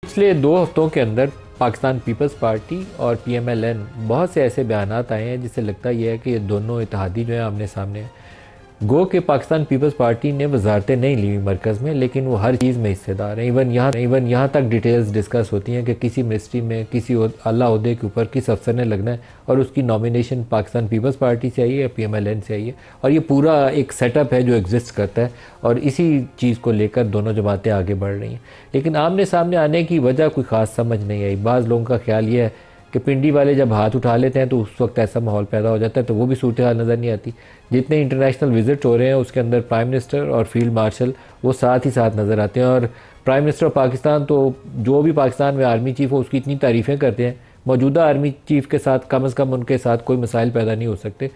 पिछले 2 हफ्तों के अंदर पाकिस्तान पीपल्स पार्टी और PMLN बहुत से ऐसे बयानात आए हैं जिससे लगता यह है कि ये दोनों इत्तेहादी जो हैं आमने सामने हैं। गो के पाकिस्तान पीपल्स पार्टी ने वजारतें नहीं ली हुई मरकज़ में, लेकिन वो हर चीज़ में हिस्सेदार हैं। इवन यहाँ तक डिटेल्स डिस्कस होती हैं कि किसी मिनिस्ट्री में किसी आला ओहदे के ऊपर किस अफसर ने लगना है और उसकी नॉमिनेशन पाकिस्तान पीपल्स पार्टी से आई है या PMLN से आई है। और ये पूरा एक सेटअप है जो एग्जिस्ट करता है और इसी चीज़ को लेकर दोनों जमातें आगे बढ़ रही हैं। लेकिन आमने सामने आने की वजह कोई ख़ास समझ नहीं आई। बाज़ लोगों का ख्याल ये है कि पिंडी वाले जब हाथ उठा लेते हैं तो उस वक्त ऐसा माहौल पैदा हो जाता है, तो वो भी सूरत हाल नज़र नहीं आती। जितने इंटरनेशनल विजिट हो रहे हैं उसके अंदर प्राइम मिनिस्टर और फील्ड मार्शल वो साथ ही साथ नज़र आते हैं। और प्राइम मिनिस्टर ऑफ पाकिस्तान तो जो भी पाकिस्तान में आर्मी चीफ़ हो उसकी इतनी तारीफ़ें करते हैं, मौजूदा आर्मी चीफ़ के साथ कम अज़ कम उनके साथ कोई मसाइल पैदा नहीं हो सकते।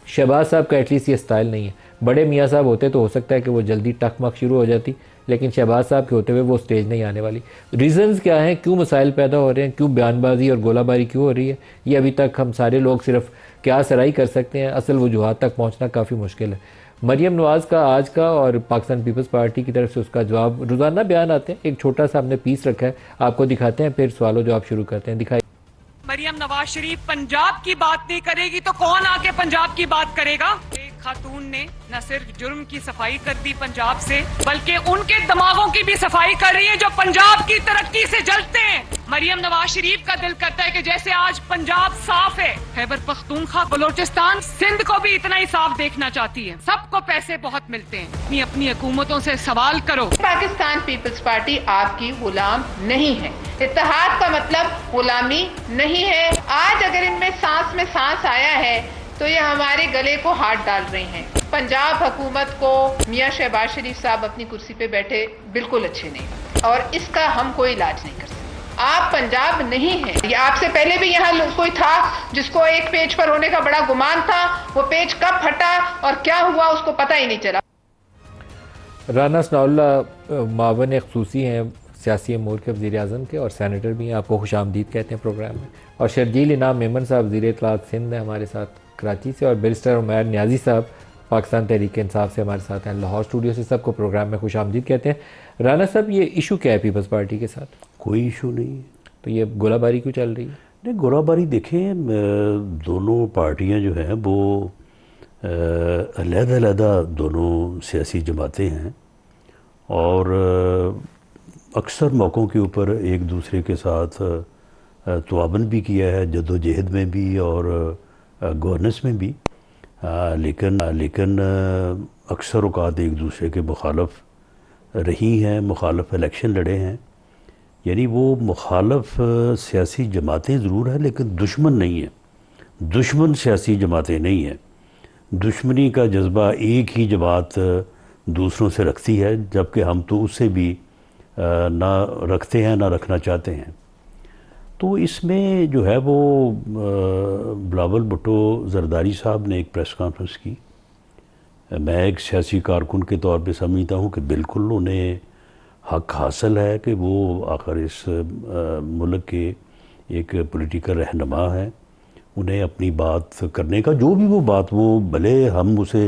शहबाज साहब का एटलीस्ट ये स्टाइल नहीं है। बड़े मियाँ साहब होते तो हो सकता है कि वो जल्दी टकमक शुरू हो जाती, लेकिन शहबाज साहब के होते हुए वो स्टेज नहीं आने वाली। रीज़न्स क्या हैं, क्यों मसाइल पैदा हो रहे हैं, क्यों बयानबाजी और गोलाबारी क्यों हो रही है, ये अभी तक हम सारे लोग सिर्फ क्या सराई कर सकते हैं। असल वजूहात तक पहुँचना काफ़ी मुश्किल है। मरियम नवाज़ का आज का और पाकिस्तान पीपल्स पार्टी की तरफ से उसका जवाब, रोज़ाना बयान आते हैं, एक छोटा सा हमने पीस रखा है, आपको दिखाते हैं, फिर सवाल जवाब शुरू करते हैं। दिखाई मरियम नवाज शरीफ पंजाब की बात नहीं करेगी तो कौन आके पंजाब की बात करेगा। एक खातून ने न सिर्फ जुर्म की सफाई कर दी पंजाब से, बल्कि उनके दिमागों की भी सफाई कर रही है जो पंजाब की तरक्की से जलते हैं। मरियम नवाज शरीफ का दिल करता है कि जैसे आज पंजाब साफ है, खैबर पख्तूनख्वा, बलोचिस्तान, सिंध को भी इतना ही साफ देखना चाहती है। सबको पैसे बहुत मिलते हैं, अपनी अपनी हुकूमतों से सवाल करो। पाकिस्तान पीपल्स पार्टी आपकी गुलाम नहीं है। इत्तेहाद का मतलब गुलामी नहीं है। आज अगर इनमें सांस में सांस आया है तो ये हमारे गले को हाथ डाल रहे हैं। पंजाब हुकूमत को मियां शहबाज शरीफ साहब अपनी कुर्सी पे बैठे बिल्कुल अच्छे नहीं और इसका हम कोई इलाज नहीं कर सकते। आप पंजाब नहीं हैं। ये आपसे पहले भी यहाँ कोई था जिसको एक पेज पर होने का बड़ा गुमान था, वो पेज कब फटा और क्या हुआ उसको पता ही नहीं चला। राना सनाउल्लाह मावन खसूसी हैं सियासी अमूर के वज़ीर आज़म के और सैनेटर भी हैं। आपको खुश आमदीद कहते हैं प्रोग्राम में। और शर्जील इनाम मेमन साहब वज़ीर इत्तलात सिंध हैं हमारे साथ कराची से, और बैरिस्टर उमैर न्याजी साहब पाकिस्तान तहरीक इंसाफ से हमारे साथ हैं लाहौर स्टूडियो से। सबको प्रोग्राम में खुश आमदीद कहते हैं। राना साहब, ये इशू क्या है पीपल्स पार्टी के साथ? कोई इशू नहीं है। तो ये गोलाबारी क्यों चल रही है? नहीं, गोलाबारी देखें, दोनों पार्टियां जो हैं वो अलहदा दोनों सियासी जमातें हैं और अक्सर मौक़ों के ऊपर एक दूसरे के साथ तवाबन भी किया है, जद्दोजहद में भी और गवर्नेंस में भी। लेकिन अक्सर औक़ात एक दूसरे के मुखालफ रही हैं, मुखालफ इलेक्शन लड़े हैं। यानी वो मुखालफ सियासी जमातें ज़रूर हैं लेकिन दुश्मन नहीं है। दुश्मन सियासी जमातें नहीं हैं। दुश्मनी का जज्बा एक ही जमात दूसरों से रखती है, जबकि हम तो उससे भी ना रखते हैं ना रखना चाहते हैं। तो इसमें जो है वो बिलावल भुट्टो जरदारी साहब ने एक प्रेस कॉन्फ्रेंस की। मैं एक सियासी कारकुन के तौर पे समझता हूँ कि बिल्कुल उन्हें हक हासिल है कि वो आखिर इस मुल्क के एक पॉलिटिकल रहनुमा हैं। उन्हें अपनी बात करने का, जो भी वो बात, वो भले हम उसे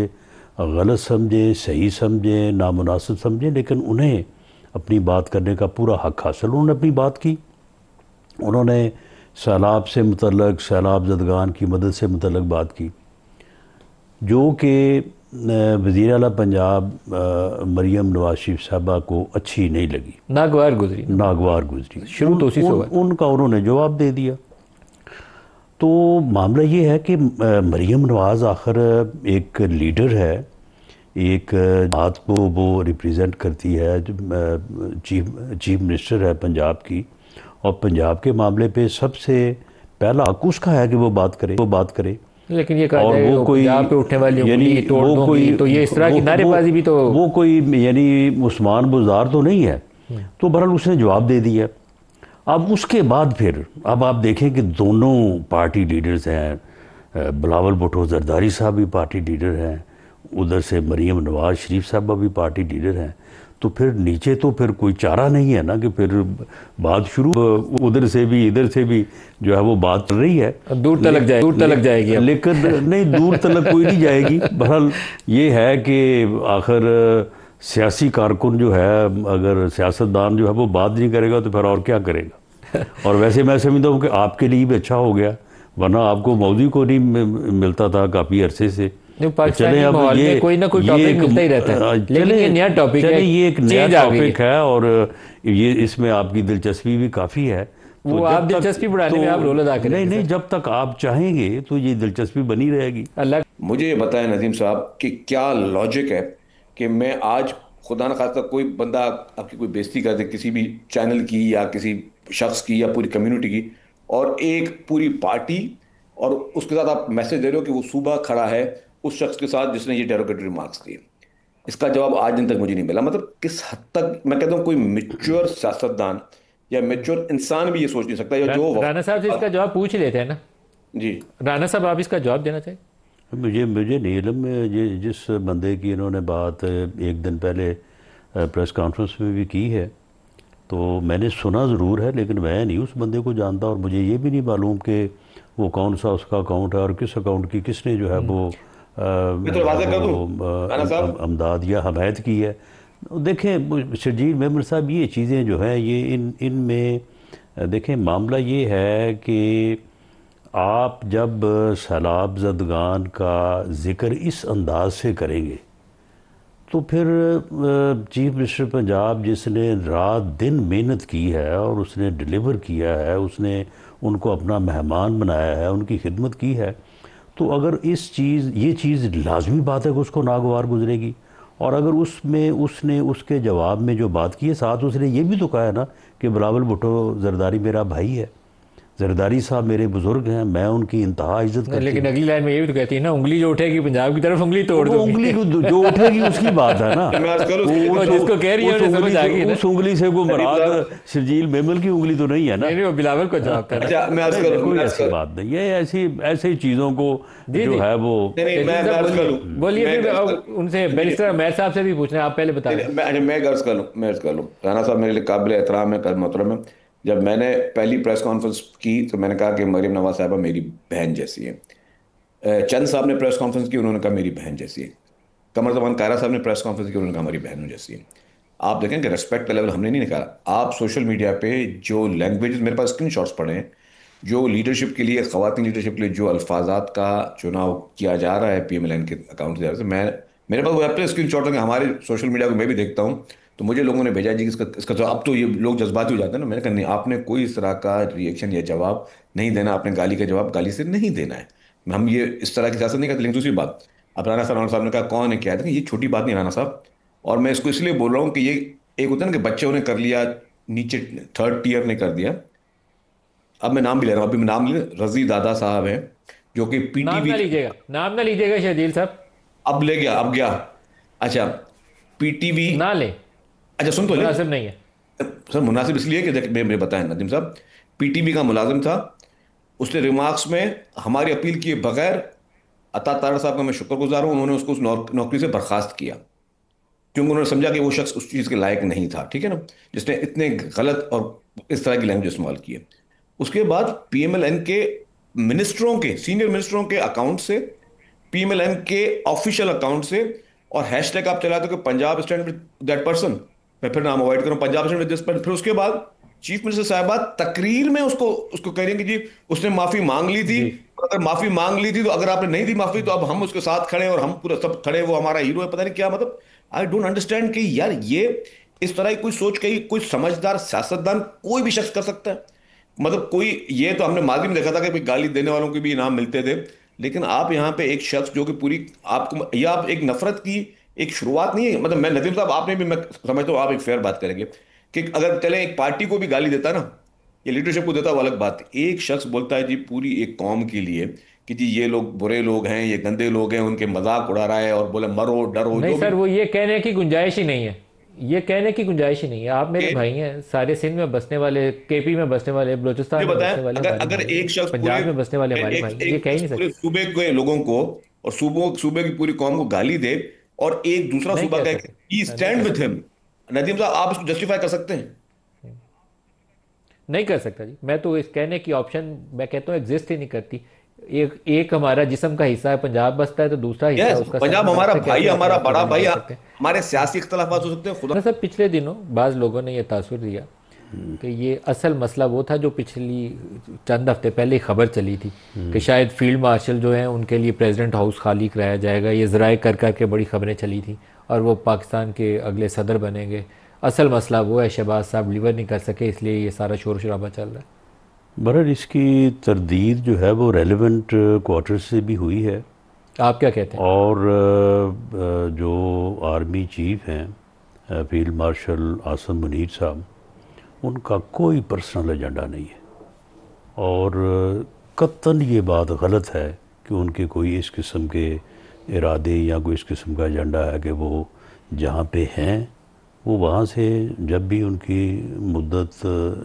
गलत समझें, सही समझें, नामुनासिब समझें, लेकिन उन्हें अपनी बात करने का पूरा हक हासिल। उन्होंने अपनी बात की। उन्होंने सैलाब से मुतल्लक, सैलाब ज़दगान की मदद से मुतल्लक बात की, जो कि वज़ीर आला पंजाब मरियम नवाज शरीफ साहबा को अच्छी नहीं लगी, नागवार गुजरी। शुरू तो उसी से हुआ। उनका उन्होंने जवाब दे दिया। तो मामला ये है कि मरियम नवाज़ आखिर एक लीडर है, एक बात को वो रिप्रेजेंट करती है, चीफ मिनिस्टर है पंजाब की, और पंजाब के मामले पे सबसे पहला हक उसका है कि वो बात करे। लेकिन ये और वो कोई पे उठने वाली यानी वो कोई, तो ये इस तरह की नारेबाजी भी तो वो कोई यानी उस्मान बुज़दार तो नहीं है। तो बहरहाल उसने जवाब दे दिया। अब उसके बाद फिर अब आप देखें कि दोनों पार्टी लीडर्स हैं, बिलावल भुट्टो जरदारी साहब भी पार्टी लीडर हैं, उधर से मरियम नवाज शरीफ साहबा भी पार्टी लीडर हैं। तो फिर नीचे तो फिर कोई चारा नहीं है ना कि फिर बात शुरू, उधर से भी इधर से भी जो है वो बात चल रही है। दूर तलक जाएगी लेकिन नहीं, दूर तलक कोई नहीं जाएगी। बहरहाल ये है कि आखिर सियासी कारकुन जो है, अगर सियासतदान जो है वो बात नहीं करेगा तो फिर और क्या करेगा। और वैसे मैं समझता हूँ कि आपके लिए भी अच्छा हो गया, वरना आपको मोदी को नहीं मिलता था काफ़ी अरसे से। पाकिस्तानी माहौल में कोई ना कोई टॉपिक मिलता ही रहता है, लेकिन ये नया टॉपिक है, ये एक नया टॉपिक है और ये इसमें आपकी दिलचस्पी भी काफ़ी है। वो आप दिलचस्पी बढ़ाने में आप रोल अदा करेंगे? नहीं, जब तक आप चाहेंगे तो ये दिलचस्पी बनी रहेगी। अल्लाह मुझे ये बताएं नदीम साहब कि क्या लॉजिक है कि मैं आज खुदा न खास्ता कोई बंदा आपकी कोई बेइज्जती कर दे किसी भी चैनल की या किसी शख्स की या पूरी कम्युनिटी की, और एक पूरी पार्टी, और उसके साथ आप मैसेज दे रहे हो कि वो सूबा खड़ा है उस शख्स के साथ जिसने ये डेरोगेटरी रिमार्क्स दिए। इसका जवाब आज दिन तक मुझे नहीं मिला। मतलब किस हद तक, मैं कहता हूँ कोई मेच्योर सियासतदान या मेच्योर इंसान भी ये सोच नहीं सकता। या जो राणा साहब से इसका जवाब पूछ लेते हैं ना जी, राणा साहब, आप इसका जवाब देना चाहिए। मुझे नहीं इल्म, ये जिस बंदे की इन्होंने बात एक दिन पहले प्रेस कॉन्फ्रेंस में भी की है, तो मैंने सुना ज़रूर है, लेकिन मैं नहीं उस बंदे को जानता और मुझे ये भी नहीं मालूम कि वो कौन सा उसका अकाउंट है और किस अकाउंट की किसने जो है वो अमदाद या हमायत की है। देखें शर्जील मेमन साहब, ये चीज़ें जो हैं ये इनमें देखें मामला ये है कि आप जब सैलाब ज़दगान का ज़िक्र इस अंदाज से करेंगे तो फिर चीफ मिनिस्टर पंजाब जिसने रात दिन मेहनत की है और उसने डिलीवर किया है, उसने उनको अपना मेहमान बनाया है, उनकी खिदमत की है, तो अगर ये चीज़ लाजमी बात है कि उसको नागवार गुजरेगी। और अगर उसमें उसने उसके जवाब में जो बात की है, साथ उसने ये भी तो कहा है ना कि बिलावल भुट्टो जरदारी मेरा भाई है, जरदारी साहब मेरे बुजुर्ग हैं, मैं उनकी इंतहा इज्जत करती हूं। लेकिन अगली लाइन में ये भी तो कहती है ना, उंगली जो उठेगी पंजाब की तरफ उंगली तोड़ दो। उंगली जो उठेगी उसकी बात है ना, जिसको कह रही है समझ आ गई ना। उस उंगली से वो मुराद शर्जील मेमन की उंगली तो नहीं है ना। नहीं, वो बिलावल को जवाब था। कोई ऐसी बात नहीं, ये ऐसी चीज़ों को जो है वो बोलिए। उनसे बैरिस्टर अहमद साहब से भी पूछना है, आप पहले बताएं। मैं गर्ज कर लूँ। राणा साहब मेरे लिए काबिल एहतराम है, कदर मोहतरम है। जब मैंने पहली प्रेस कॉन्फ्रेंस की तो मैंने कहा कि मरीम नवाज साहबा मेरी बहन जैसी है। चंद साहब ने प्रेस कॉन्फ्रेंस की, उन्होंने कहा मेरी बहन जैसी है। कमर जमान कायरा साहब ने प्रेस कॉन्फ्रेंस की, उन्होंने कहा हमारी बहनों जैसी है। आप देखें कि रेस्पेक्ट का लेवल हमने नहीं निकाला। आप सोशल मीडिया पे जो लैंग्वेज, मेरे पास स्क्रीन शॉट्स पड़े हैं, जो लीडरशिप के लिए, ख़वातीन लीडरशिप के लिए जो अल्फाजात का चुनाव किया जा रहा है PMLN के अकाउंट से, मेरे पास वो अपने स्क्रीन शॉट है। हमारे सोशल मीडिया को मैं भी देखता हूँ, तो मुझे लोगों ने भेजा जी इसका तो अब तो ये लोग जज्बाती हो जाते हैं ना। मैंने कहा नहीं, आपने कोई इस तरह का रिएक्शन या जवाब नहीं देना, आपने गाली का जवाब गाली से नहीं देना है। हम ये इस तरह की सियासत नहीं करते। लेकिन दूसरी बात, अब राणा साहब ने कहा कौन है क्या है, ये छोटी बात नहीं राणा साहब। और मैं इसको इसलिए बोल रहा हूँ कि ये एक होता है ना कि बच्चे उन्हें कर लिया, नीचे थर्ड टीयर ने कर दिया। अब मैं नाम भी ले रहा हूँ, अभी मैं नाम ले, रजी दादा साहब हैं जो कि PTV, नाम ना लीजिएगा शर्जील साहब। अब ले गया, अब गया। अच्छा, PTV ना ले, अच्छा सुन तो ले, मुनासिब नहीं है सर। मुनासिब इसलिए कि देख मेरे बताएं नदीम साहब, PTV का मुलाजिम था, उसने रिमार्क्स में हमारी अपील किए बगैर, अता तारड़ साहब का मैं शुक्रगुजार हूं, उन्होंने उसको उस नौकरी से बर्खास्त किया, क्योंकि उन्होंने समझा कि वो शख्स उस चीज़ के लायक नहीं था, ठीक है ना, जिसने इतने गलत और इस तरह की लैंग्वेज इस्तेमाल की है। उसके बाद PMLN के मिनिस्टरों के, सीनियर मिनिस्टरों के अकाउंट से, PMLN के ऑफिशियल अकाउंट से, और हैशटैग आप चलाते हो कि Punjab stand with that person, मैं फिर नाम अवॉइड करूं, Punjab stand with this person. फिर उसके बाद चीफ मिनिस्टर साहबा तकरीर में उसको कह रही हैं कि जी उसने माफी मांग ली थी, अगर माफी मांग ली थी तो अगर आपने नहीं दी माफी तो अब हम उसके साथ खड़े और हम पूरा सब खड़े, वो हमारा हीरो है। पता नहीं क्या, मतलब आई डोंट अंडरस्टैंड कि यार ये इस तरह की कोई सोच कहीं कोई समझदार सियासतदान कोई भी शख्स कर सकता है। मतलब कोई, ये तो हमने माजी में देखा था कि गाली देने वालों को भी इनाम मिलते थे, लेकिन आप यहाँ पे एक शख्स जो कि पूरी आपको, या आप एक नफरत की एक शुरुआत नहीं है। मतलब मैं नदीम साहब, आपने भी, मैं समझता हूँ आप एक फेयर बात करेंगे कि अगर चले एक पार्टी को भी गाली देता ना, ये लीडरशिप को देता, वो अलग बात है। एक शख्स बोलता है जी पूरी एक कौम के लिए कि जी ये लोग बुरे लोग हैं, ये गंदे लोग हैं, उनके मजाक उड़ा रहा है और बोले मरो डरो। नहीं सर, वो ये कहने की गुंजाइश ही नहीं है, ये कहने की गुंजाइश ही नहीं है। आप मेरे भाई हैं, सारे सिंध में बसने वाले, KP में बसने वाले, बलूचिस्तान में बसने वाले, अगर एक शख्स पंजाब में बसने वाले हमारे भाई, ये कह ही नहीं सकते सूबे के लोगों को और सूबे की पूरी कौम को गाली दे और एक दूसरा सूबा कहे ही स्टैंड विद हिम। नदीम साहब, आप इसको जस्टिफाई कर सकते हैं? नहीं कर सकता जी। मैं तो इस कहने की ऑप्शन, मैं कहता हूँ एग्जिस्ट ही नहीं करती। एक हमारा जिस्म का हिस्सा है, पंजाब बसता है, तो दूसरा हिस्सा यस, उसका पंजाब सर हमारा से भाई, कैसे आप हमारा बात बड़ा नहीं भाई, कर सकते हैं? हमारे सियासी इख्तलाफात हो सकते हैं, खुदा। ना सर, पिछले दिनों बाज़ लोगों ने यह तासुर दिया कि ये असल मसला वो था जो पिछली चंद हफ्ते पहले खबर चली थी कि शायद फील्ड मार्शल जो हैं उनके लिए प्रेसिडेंट हाउस खाली कराया जाएगा। ये ज़राए कर कर के बड़ी खबरें चली थी, और वो पाकिस्तान के अगले सदर बनेंगे। असल मसला वो है, शहबाज साहब डिलीवर नहीं कर सके, इसलिए ये सारा शोर शराबा चल रहा है। बहरहाल इसकी तरदीद जो है वो रेलेवेंट क्वार्टर से भी हुई है, आप क्या कहते हैं? और जो आर्मी चीफ हैं फील्ड मार्शल आसम मुनीर साहब, उनका कोई पर्सनल एजेंडा नहीं है, और कतन ये बात गलत है कि उनके कोई इस किस्म के इरादे या कोई इस किस्म का एजेंडा है कि वो जहाँ पे हैं वो वहाँ से जब भी उनकी मुद्दत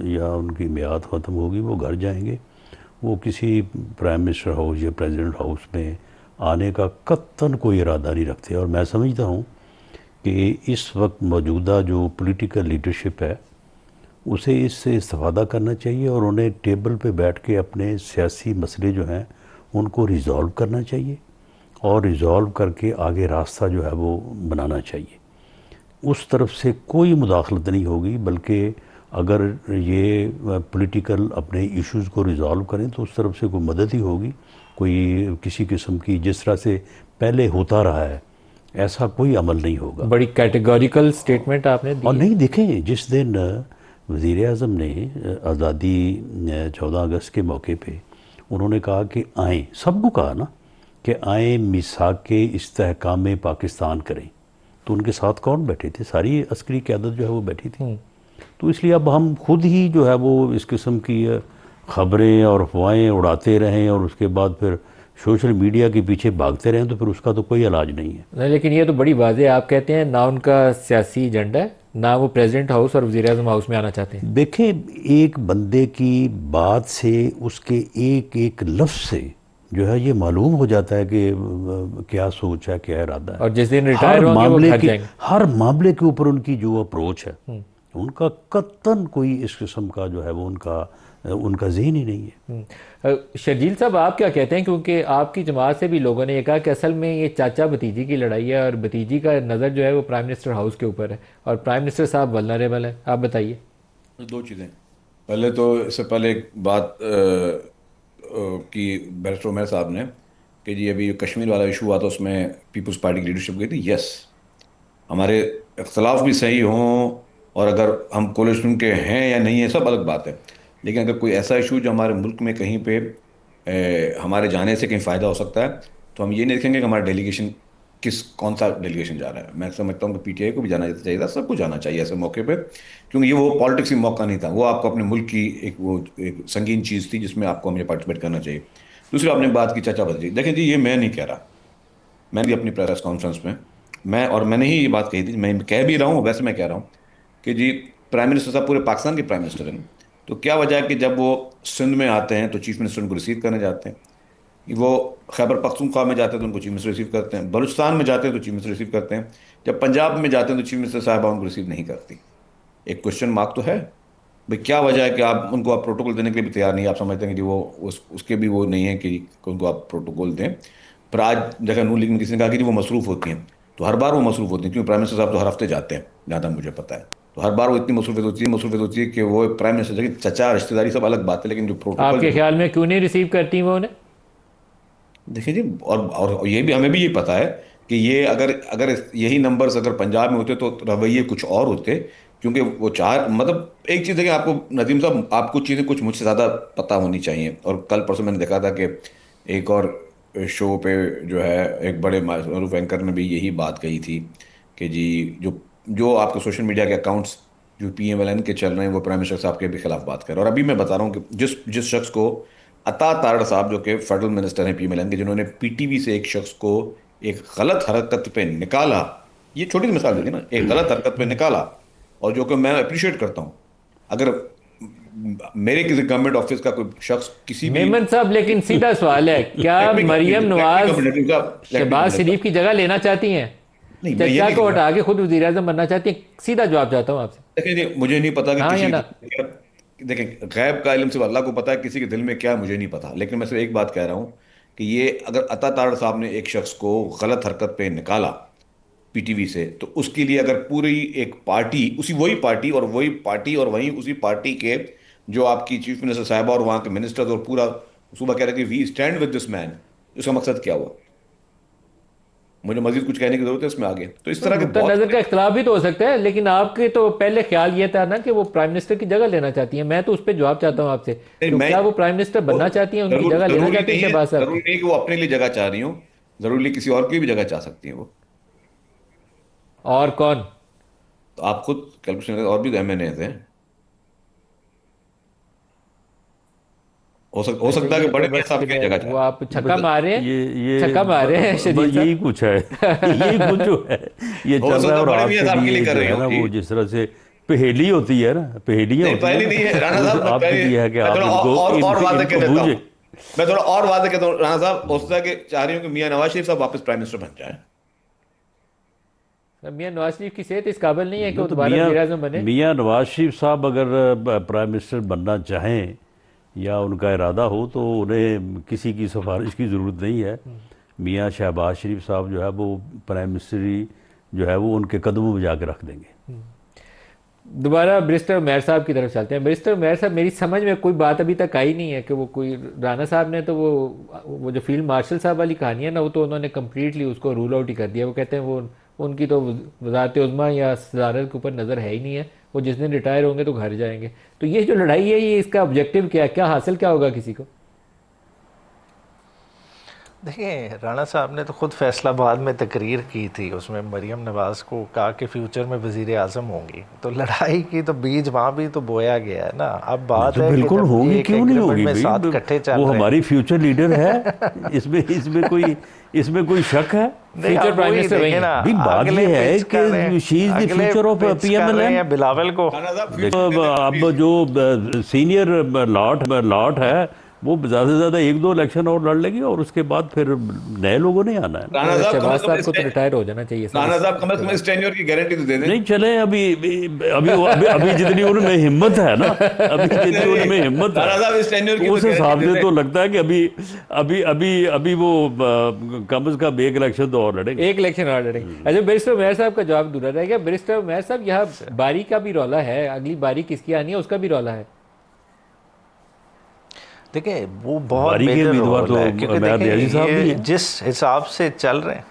या उनकी मियाद ख़त्म होगी वो घर जाएंगे। वो किसी प्राइम मिनिस्टर हाउस या प्रेसिडेंट हाउस में आने का कतन कोई इरादा नहीं रखते। और मैं समझता हूँ कि इस वक्त मौजूदा जो पॉलिटिकल लीडरशिप है उसे इससे इस्तेफ़ादा करना चाहिए, और उन्हें टेबल पे बैठ के अपने सियासी मसले जो हैं उनको रिज़ॉल्व करना चाहिए, और रिज़ॉल्व करके आगे रास्ता जो है वो बनाना चाहिए। उस तरफ से कोई मुदाखलत नहीं होगी, बल्कि अगर ये पॉलिटिकल अपने इश्यूज़ को रिज़ॉल्व करें तो उस तरफ से कोई मदद ही होगी। कोई किसी किस्म की जिस तरह से पहले होता रहा है ऐसा कोई अमल नहीं होगा। बड़ी कैटेगोरिकल स्टेटमेंट आपने दी। और नहीं, देखें, जिस दिन वज़ीर आज़म ने आज़ादी 14 अगस्त के मौके पे उन्होंने कहा कि आएँ, सबको कहा ना कि आएँ मिसाक के इस्तेहकाम पाकिस्तान करें, तो उनके साथ कौन बैठे थे? सारी अस्करी क़यादत जो है वो बैठी थी। तो इसलिए अब हम खुद ही जो है वो इस किस्म की ख़बरें और अफवाहें उड़ाते रहें और उसके बाद फिर सोशल मीडिया के पीछे भागते रहें, तो फिर उसका तो कोई इलाज नहीं है। नहीं, लेकिन ये तो बड़ी वाज़ेह आप कहते हैं ना उनका सियासी एजेंडा है, ना वो प्रेसिडेंट हाउस और वज़ीर आज़म हाउस में आना चाहते हैं। देखें, एक बंदे की बात से, उसके एक एक लफ्ज़ से जो है ये मालूम हो जाता है कि क्या सोच है, क्या इरादा है। और जिस दिन रिटायर होंगे वो घर जाएंगे। हर मामले के ऊपर उनकी जो अप्रोच है, उनका कतन कोई इस किस्म का जो है वो उनका ज़हन ही नहीं है। शर्जील साहब, आप क्या कहते हैं? क्योंकि आपकी जमात से भी लोगों ने ये कहा कि असल में ये चाचा भतीजी की लड़ाई है, और भतीजी का नज़र जो है वो प्राइम मिनिस्टर हाउस के ऊपर है, और प्राइम मिनिस्टर साहब वल्नरेबल है। आप बताइए। दो चीज़ें। पहले तो इससे पहले एक बात कि बैरिस्टर उमर साहब ने कि जी अभी कश्मीर वाला इशू हुआ था उसमें पीपल्स पार्टी की लीडरशिप गई थी। यस, हमारे इख्तलाफ भी सही हों और अगर हम कोलिशन के हैं या नहीं है सब अलग बात है, लेकिन अगर कोई ऐसा इशू जो हमारे मुल्क में कहीं पे हमारे जाने से कहीं फ़ायदा हो सकता है तो हम ये नहीं देखेंगे कि हमारा डेलीगेशन कौन सा डेलीगेशन जा रहा है। मैं समझता हूँ कि पीटीआई को भी जाना चाहिए था, सबको जाना चाहिए ऐसे मौके पे, क्योंकि ये वो पॉलिटिक्स की मौका नहीं था, वो आपको अपने मुल्क की एक संगीन चीज़ थी जिसमें आपको हमें पार्टिसिपेट करना चाहिए। दूसरी आपने बात की चाचा भतीजी, देखें जी ये मैं नहीं कह रहा, मैं भी अपनी प्रेस कॉन्फ्रेंस में मैंने ही ये बात कही थी, मैं कह भी रहा हूँ, वैसे मैं कह रहा हूँ कि जी प्राइम मिनिस्टर साहब पूरे पाकिस्तान के प्राइम मिनिस्टर हैं, तो क्या वजह है कि जब वो सिंध में आते हैं तो चीफ मिनिस्टर उनको रिसीव करने जाते हैं, वो खैबर पख्तूनख्वा में जाते हैं तो उनको चीफ मिनिस्टर रिसीव करते हैं, बलूचिस्तान में जाते हैं तो चीफ मिनिस्टर रिसीव करते हैं, जब पंजाब में जाते हैं तो चीफ मिनिस्टर साहबा उनको रिसीव नहीं करती। एक क्वेश्चन मार्क तो है भाई, क्या वजह है कि आप उनको आप प्रोटोकॉल देने के लिए भी तैयार नहीं, आप समझते हैं कि वो उसके भी वो नहीं है कि उनको आप प्रोटोकॉल दें। पर आज देखा नून लीग में किसी ने कहा कि वो मसरूफ़ होती हैं, तो हर बार वो मसरूफ़ होती हैं, क्योंकि प्राइम मिनिस्टर साहब तो हर हफ्ते जाते हैं जहाँ तक मुझे पता है, तो हर बार वो इतनी मसरूफियत होती है कि वो प्राइम मिनिस्टर की चचा रिश्तेदारी सब अलग बात है, लेकिन जो प्रोटोकॉल आपके ख्याल में क्यों नहीं रिसीव करती वो उन्हें? देखिए जी, और ये भी हमें भी ये पता है कि ये अगर यही नंबर्स अगर पंजाब में होते तो रवैये कुछ और होते, क्योंकि वो चार मतलब एक चीज़ है कि आपको नदीम साहब आपको चीज़ें कुछ मुझसे ज़्यादा पता होनी चाहिए। और कल परसों मैंने देखा था कि एक और शो पे जो है एक बड़े मारूफ एंकर ने भी यही बात कही थी कि जी जो जो आपके सोशल मीडिया के अकाउंट्स जो PMLN के चल रहे हैं वो प्राइम मिनिस्टर साहब के भी खिलाफ बात कर रहे हैं। और अभी मैं बता रहा हूँ कि जिस शख्स को अता तारड़ साहब जो कि फेडरल मिनिस्टर हैं PMLN के, जिन्होंने PTV से एक शख्स को एक गलत हरकत पे निकाला, ये छोटी सी मिसाल देखिए ना, एक गलत हरकत पे निकाला, और जो कि मैं अप्रिशिएट करता हूँ। अगर मेरे किसी गवर्नमेंट ऑफिस का कोई शख्स किसी भी मेमन साहब, लेकिन सीधा सवाल है, क्या मरियम नवाज शहबाज शरीफ की जगह लेना चाहती हैं? नहीं, मैं ये चचा नहीं को कह रहा। हटा के खुद वजीर आजम बनना चाहती हैं? सीधा जवाब चाहता हूँ आपसे। देखिए जी, मुझे नहीं पता कि हाँ या ना? देखें, गैब का इल्म सिर्फ अल्लाह को पता है, किसी के दिल में क्या है मुझे नहीं पता, लेकिन मैं सिर्फ एक बात कह रहा हूँ कि ये अगर अता तारड़ साहब ने एक शख्स को गलत हरकत पे निकाला पीटीवी से, तो उसके लिए अगर पूरी एक पार्टी, उसी वही पार्टी और वही पार्टी और वही उसी पार्टी के जो आपकी चीफ मिनिस्टर साहबा और वहाँ के मिनिस्टर्स और पूरा सूबा कह रहे कि we stand with this man, इसका मकसद क्या हुआ? मुझे मजीद कुछ कहने की जरूरत है इसमें आगे? तो इस तरह के नुक्ता बहुत नजर का इख्तलाफ भी तो हो सकता है, लेकिन आपके तो पहले ख्याल ये था ना कि वो प्राइम मिनिस्टर की जगह लेना चाहती है। मैं तो उस पर जवाब चाहता हूँ आपसे, नहीं, तो मैं क्या वो प्राइम मिनिस्टर बनना चाहती हैं, उनकी जगह लेना जरूरी चाहती नहीं है है, शहबाज साहब जरूरी की? नहीं कि वो अपने लिए जगह चाह रही हो, जरूरी नहीं किसी और की भी जगह चाह सकती हैं वो। और कौन? तो आप खुद कैलकुलेशन करें, और भी एमएनए हैं। हो अच्छा, सकता है ये कि तो बड़े मियां बस साहब फिर की जगह चाह वो रहे आप छक्का बस मार रहे हैं, ये छक्का मार रहे हैं शरीफ यही साहब। कुछ है। यही कुछ जो है ये हो चल रहा सकता है। है और बड़े मियां आपके साहब के लिए लिए कर जो रही है हो ना, जी। वो जिस तरह से पहेली होती है ना, पहेलियाँ नहीं, होती है पहले ना, नहीं है राणा वो साहब, मैं आपके पहले लिए है कि मैं आप थोड़ा और वादे कह इनको देता हूँ। बूझे। मैं थोड़ा और वादे कहता हूँ राणा साहब, हो सकता है कि चाह रही हूँ कि मियां नवाज शरीफ साहब वापस प्राइम मिनिस्टर बन जाए। मियां नवाज शरीफ की सेहत इस काबिल नहीं है कि वो तो दोबारा वज़ीर आज़म बने। मियाँ नवाज शरीफ साहब अगर प्राइम मिनिस्टर बनना चाहें या उनका इरादा हो, तो उन्हें किसी की सिफारिश की ज़रूरत नहीं है। मियाँ शहबाज शरीफ साहब जो है वो प्राइम मिनिस्टरी जो है वो उनके कदमों में जाके रख देंगे। दोबारा बैरिस्टर उमैर साहब की तरफ चलते हैं। बैरिस्टर उमैर साहब, मेरी समझ में कोई बात अभी तक आई नहीं है कि वो कोई, राणा साहब ने तो वो जो फील्ड मार्शल साहब वाली कहानी है ना, वो तो उन्होंने कम्प्लीटली उसको रूल आउट ही कर दिया। वो कहते हैं वो उनकी तो वज़ारत उज़्मा या सदारत के ऊपर नज़र है ही नहीं है, वो जिस दिन रिटायर होंगे तो घर जाएंगे। तो ये जो लड़ाई है, ये इसका ऑब्जेक्टिव क्या है, क्या हासिल क्या होगा किसी को? देखिए, राणा साहब ने तो ख़ुद फैसलाबाद में तकरीर की थी, उसमें मरीम नवाज़ को कहा कि फ्यूचर में वज़ीर आज़म होंगी। तो लड़ाई की तो बीज वहाँ भी तो बोया गया है ना। अब बात तो है बिल्कुल कि होगी, एक क्यों नहीं एग्रीमेंट होगी में भाई? साथ इकट्ठे चल वो रहे हैं। हमारी फ्यूचर लीडर है। इसमें कोई शक है? नहीं, फ्यूचर अब प्राइम वही मिनिस्टर वही देखे हैं। ना, भाई बात अगले ये है पिच कर रहे हैं, कि शी इज द अगले फ्यूचर ऑफ पिच कर रहे पीएमएलएन। हैं बिलावल को। राणा साहब देखो अब जो सीनियर लॉट है वो ज़्यादा से ज़्यादा 1-2 इलेक्शन और लड़ लेगी, और उसके बाद फिर नए लोगों ने आना है। राणा साहब शहबाज कम साहब से को तो कम रिटायर हो जाना चाहिए। राणा साहब कम से कम इस टेन्योर की गारंटी तो दे दें। नहीं चले, अभी जितनी उनमें हिम्मत है ना, अभी जितनी उनमें हिम्मत राणा साहब इस टेन्योर की है, उस तो हिसाब गारंटी से दे तो दें। लगता है कि अभी वो कम से कम एक इलेक्शन तो और लड़ेंगे। एक इलेक्शन और लड़ेंगे। अच्छा, बैरिस्टर उमैर साहब का जवाब अधूरा रह गया। बैरिस्टर उमैर साहब, यहाँ बारी का भी रौला है, अगली बारी किसकी आनी है उसका भी रौला है। देखिए, वो बहुत बारी के मेजर उम्मीदवार रोल है, तो क्योंकि उमैर रियाजी साहब भी देखिए हैं। जिस हिसाब से चल रहे हैं,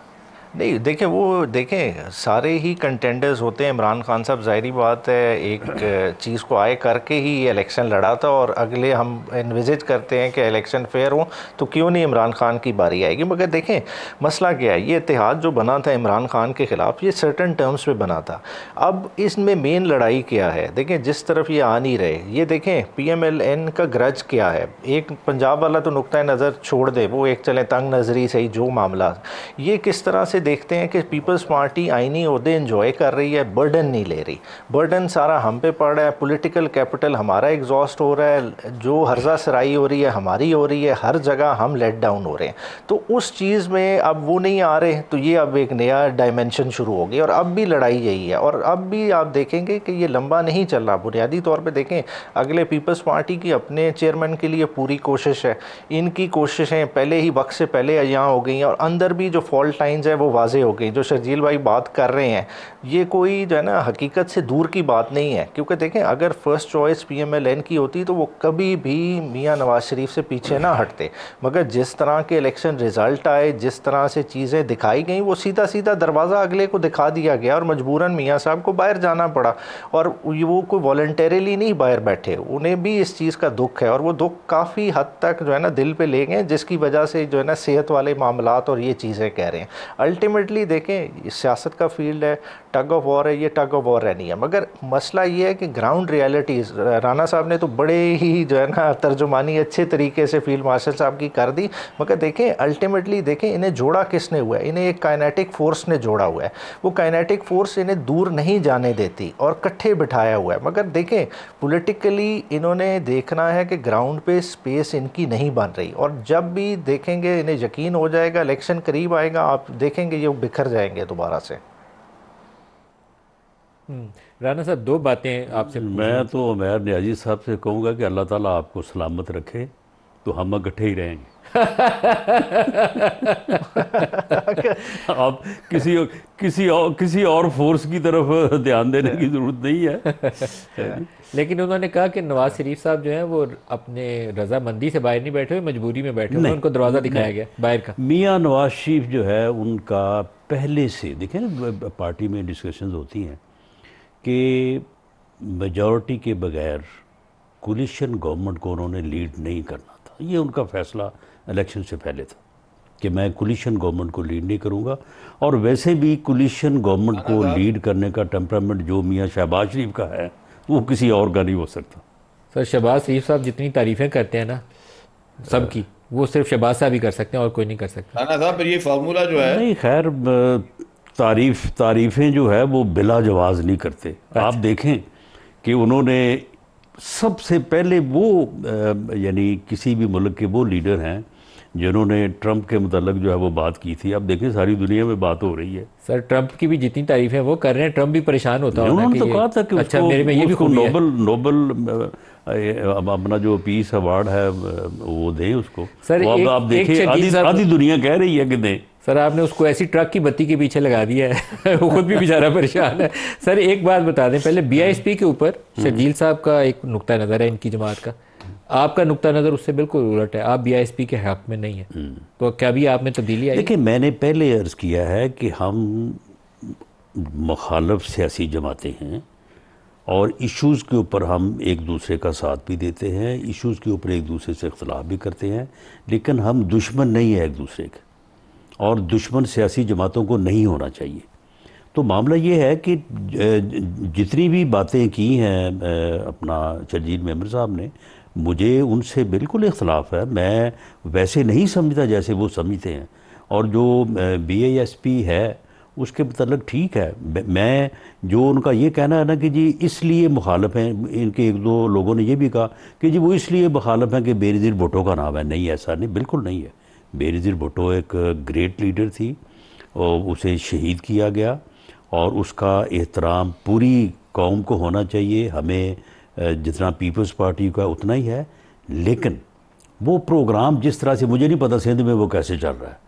नहीं देखिए, वो देखें सारे ही कंटेंडर्स होते हैं। इमरान खान साहब, ज़ाहिरी बात है, एक चीज़ को आए करके ही ये इलेक्शन लड़ा था, और अगले हम इन्विजिट करते हैं कि इलेक्शन फेयर हो तो क्यों नहीं इमरान खान की बारी आएगी। मगर देखें मसला क्या है, ये इत्तेहाद जो बना था इमरान खान के ख़िलाफ़, ये सर्टन टर्म्स पे बना था। अब इसमें मेन लड़ाई क्या है? देखें जिस तरफ ये आ नहीं रहे, ये देखें PMLN का ग्रज क्या है। एक पंजाब वाला तो नुक्ता नज़र छोड़ दे, वो एक चले तंग नज़री से ही जो मामला, ये किस तरह से देखते हैं कि पीपल्स पार्टी आईनी ओहदे एंजॉय कर रही है, बर्डन नहीं ले रही। बर्डन सारा हम पे पड़ रहा है, पॉलिटिकल कैपिटल हमारा एग्जॉस्ट हो रहा है, जो हर्जा सराई हो रही है हमारी हो रही है, हर जगह हम लेट डाउन हो रहे हैं। तो उस चीज़ में अब वो नहीं आ रहे, तो ये अब एक नया डायमेंशन शुरू हो गया, और अब भी लड़ाई यही है। और अब भी आप देखेंगे कि ये लंबा नहीं चल रहा। बुनियादी तौर पर देखें, अगले पीपल्स पार्टी की अपने चेयरमैन के लिए पूरी कोशिश है, इनकी कोशिशें पहले ही वक्त से पहले यहाँ हो गई हैं, और अंदर भी जो फॉल्ट लाइन्स है वो वाजे हो गई। जो शर्जील भाई बात कर रहे हैं, ये कोई जो है ना हकीकत से दूर की बात नहीं है, क्योंकि देखें अगर फर्स्ट चॉइस PMLN की होती तो वो कभी भी मियां नवाज शरीफ से पीछे ना हटते। मगर जिस तरह के इलेक्शन रिज़ल्ट आए, जिस तरह से चीज़ें दिखाई गई, वो सीधा सीधा दरवाज़ा अगले को दिखा दिया गया, और मजबूरन मियां साहब को बाहर जाना पड़ा। और वो कोई वॉलंटरीली नहीं बाहर बैठे, उन्हें भी इस चीज़ का दुख है, और वो दुख काफ़ी हद तक जो है ना दिल पे ले गए, जिसकी वजह से जो है ना सेहत वाले मामलात और ये चीज़ें कह रहे हैं। अल्टीमेटली देखें, सियासत का फील्ड है, टग ऑफ वॉर है, ये टग ऑफ वॉर नहीं है। मगर मसला ये है कि ग्राउंड रियलिटीज़, राणा साहब ने तो बड़े ही जो है ना तर्जुमानी अच्छे तरीके से फील्ड मार्शल साहब की कर दी। मगर देखें अल्टीमेटली देखें इन्हें जोड़ा किसने हुआ है? इन्हें एक काइनेटिक फोर्स ने जोड़ा हुआ है। वो काइनेटिक फोर्स इन्हें दूर नहीं जाने देती और इकट्ठे बिठाया हुआ है। मगर देखें पॉलिटिकली इन्होंने देखना है कि ग्राउंड पे स्पेस इनकी नहीं बन रही, और जब भी देखेंगे इन्हें यकीन हो जाएगा, इलेक्शन करीब आएगा, आप देखेंगे ये बिखर जाएंगे दोबारा से। राना साहब, दो बातें आपसे मैं तो उमैर नियाज़ी साहब से कहूँगा कि अल्लाह ताला आपको सलामत रखे, तो हम इकट्ठे ही रहेंगे। आप किसी और फोर्स की तरफ ध्यान देने की ज़रूरत नहीं है। लेकिन उन्होंने कहा कि नवाज शरीफ साहब जो हैं वो अपने रजामंदी से बाहर नहीं बैठे हुए, मजबूरी में बैठे हुए, उनको दरवाज़ा दिखाया गया बाहर का। मियाँ नवाज शरीफ जो है उनका पहले से, देखें ना, पार्टी में डिस्कशंस होती हैं कि मेजॉरिटी के बगैर कोलिशन गवर्नमेंट को उन्होंने लीड नहीं करना था। ये उनका फैसला इलेक्शन से पहले था कि मैं कोलिशन गवर्नमेंट को लीड नहीं करूंगा। और वैसे भी कोलिशन गवर्नमेंट को लीड करने का टेम्परामेंट जो मियाँ शहबाज शरीफ का है वो किसी और का नहीं हो सकता। सर, शहबाज शरीफ साहब जितनी तारीफ़ें करते हैं ना सबकी, वो सिर्फ शहबाज साहब ही कर सकते हैं और कोई नहीं कर सकता। राना साहब, ये फार्मूला जो है, नहीं, खैर तारीफ़ें जो है वो बिला जवाज़ नहीं करते। आप देखें कि उन्होंने सबसे पहले वो यानी किसी भी मुल्क के वो लीडर हैं जिन्होंने ट्रंप के मतलब जो है वो बात की थी। अब देखें सारी दुनिया में बात हो रही है। सर, ट्रंप की भी जितनी तारीफें वो कर रहे हैं, ट्रंप भी परेशान होता है। उन्होंने तो कहा था कि अच्छा, मेरे में ये भी खूबी है। नोबल अपना जो पीस अवार्ड है वो दें उसको। सर, आप देखिए आधी दुनिया कह रही है कि दें। सर, आपने उसको ऐसी ट्रक की बत्ती के पीछे लगा दिया है वो खुद भी बेचारा परेशान है। सर, एक बात बता दें पहले, BISP के ऊपर शर्जील साहब का एक नुक्ता नज़र है इनकी जमात का, आपका नुक्ता नज़र उससे बिल्कुल उलट है। आप BISP के हक में नहीं है, तो क्या भी आप में तब्दीली आई? देखिए, मैंने पहले अर्ज़ किया है कि हम मुखालफ सियासी जमातें हैं और इश्यूज़ के ऊपर हम एक दूसरे का साथ भी देते हैं, इश्यूज़ के ऊपर एक दूसरे से इख्तलाफ भी करते हैं, लेकिन हम दुश्मन नहीं है एक दूसरे के, और दुश्मन सियासी जमातों को नहीं होना चाहिए। तो मामला ये है कि जितनी भी बातें की हैं अपना शर्जील मेमन साहब ने, मुझे उनसे बिल्कुल इख्तलाफ है। मैं वैसे नहीं समझता जैसे वो समझते हैं, और जो BISP है उसके मतलब ठीक है। मैं जो उनका ये कहना है ना कि जी इसलिए मुखालफ हैं, इनके एक दो लोगों ने ये भी कहा कि जी वो इसलिए मुखालफ हैं कि बेनज़ीर भुट्टो का नाम है। नहीं, ऐसा नहीं, बिल्कुल नहीं है। बेनज़ीर भुट्टो एक ग्रेट लीडर थी और उसे शहीद किया गया, और उसका एहतराम पूरी कौम को होना चाहिए। हमें जितना पीपल्स पार्टी का उतना ही है। लेकिन वो प्रोग्राम जिस तरह से, मुझे नहीं पता सिंध में वो कैसे चल रहा है,